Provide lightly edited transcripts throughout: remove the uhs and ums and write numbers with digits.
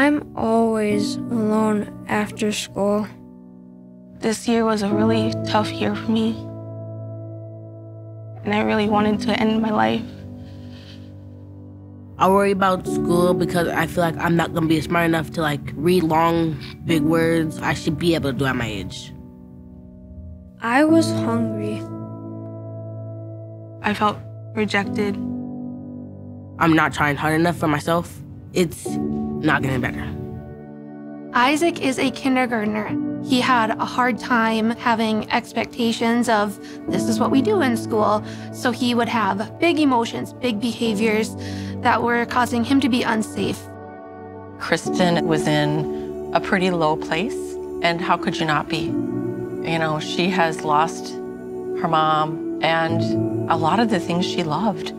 I'm always alone after school. This year was a really tough year for me, and I really wanted to end my life. I worry about school because I feel like I'm not gonna be smart enough to read long, big words. I should be able to do at my age. I was hungry. I felt rejected. I'm not trying hard enough for myself. It's not getting better. Isaac is a kindergartner. He had a hard time having expectations of this is what we do in school. So he would have big emotions, big behaviors that were causing him to be unsafe. Kristen was in a pretty low place, and how could you not be? You know, she has lost her mom and a lot of the things she loved.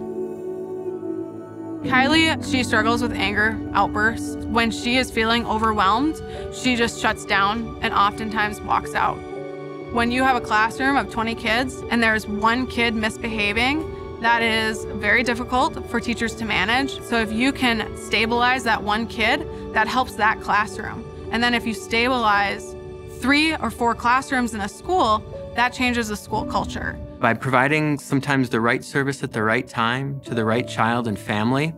Kylie, she struggles with anger outbursts. When she is feeling overwhelmed, she just shuts down and oftentimes walks out. When you have a classroom of 20 kids and there's one kid misbehaving, that is very difficult for teachers to manage. So if you can stabilize that one kid, that helps that classroom. And then if you stabilize 3 or 4 classrooms in a school, that changes the school culture. By providing sometimes the right service at the right time to the right child and family,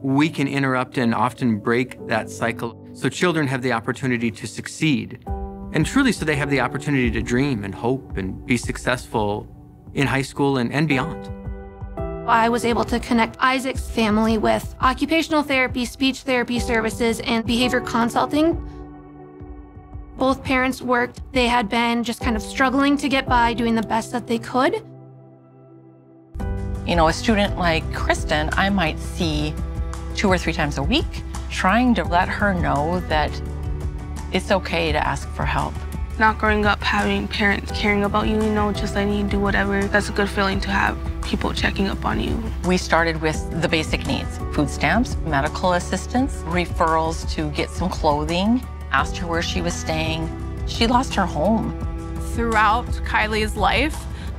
we can interrupt and often break that cycle so children have the opportunity to succeed. And truly so they have the opportunity to dream and hope and be successful in high school and beyond. I was able to connect Isaac's family with occupational therapy, speech therapy services, and behavior consulting. Both parents worked. They had been just kind of struggling to get by, doing the best that they could. You know, a student like Kristen, I might see 2 or 3 times a week, trying to let her know that it's okay to ask for help. Not growing up having parents caring about you, just letting you do whatever, that's a good feeling to have people checking up on you. We started with the basic needs: food stamps, medical assistance, referrals to get some clothing, asked her where she was staying. She lost her home. Throughout Kylie's life,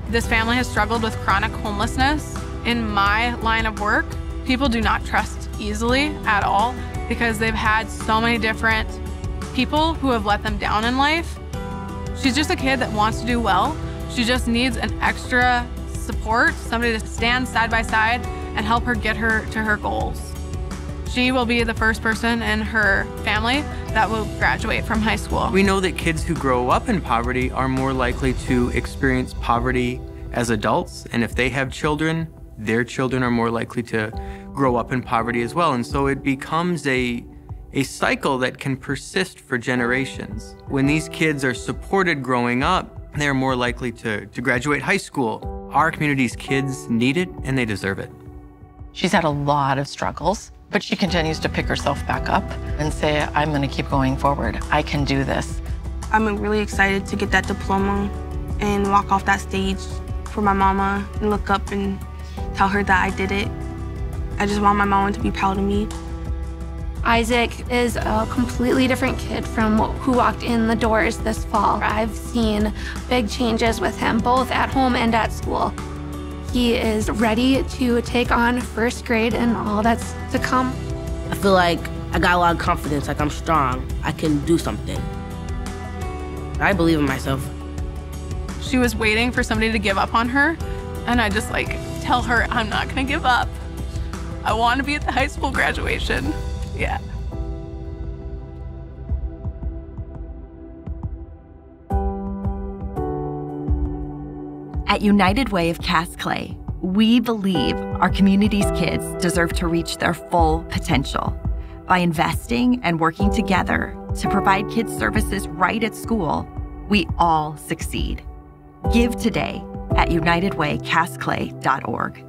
this family has struggled with chronic homelessness. In my line of work, people do not trust easily at all because they've had so many different people who have let them down in life. She's just a kid that wants to do well. She just needs an extra support, somebody to stand side by side and help her get her to her goals. She will be the first person in her family that will graduate from high school. We know that kids who grow up in poverty are more likely to experience poverty as adults, and if they have children, their children are more likely to grow up in poverty as well. And so it becomes a cycle that can persist for generations. When these kids are supported growing up, they're more likely to graduate high school. Our community's kids need it, and they deserve it. She's had a lot of struggles, but she continues to pick herself back up and say, I'm gonna keep going forward. I can do this. I'm really excited to get that diploma and walk off that stage for my mama and look up and tell her that I did it. I just want my mama to be proud of me. Isaac is a completely different kid from who walked in the doors this fall. I've seen big changes with him, both at home and at school. He is ready to take on first grade and all that's to come. I feel like I got a lot of confidence, like I'm strong. I can do something. I believe in myself. She was waiting for somebody to give up on her, and I just tell her, I'm not gonna give up. I want to be at the high school graduation. Yeah. At United Way of Cass Clay, we believe our community's kids deserve to reach their full potential. By investing and working together to provide kids services right at school, we all succeed. Give today at unitedwaycassclay.org.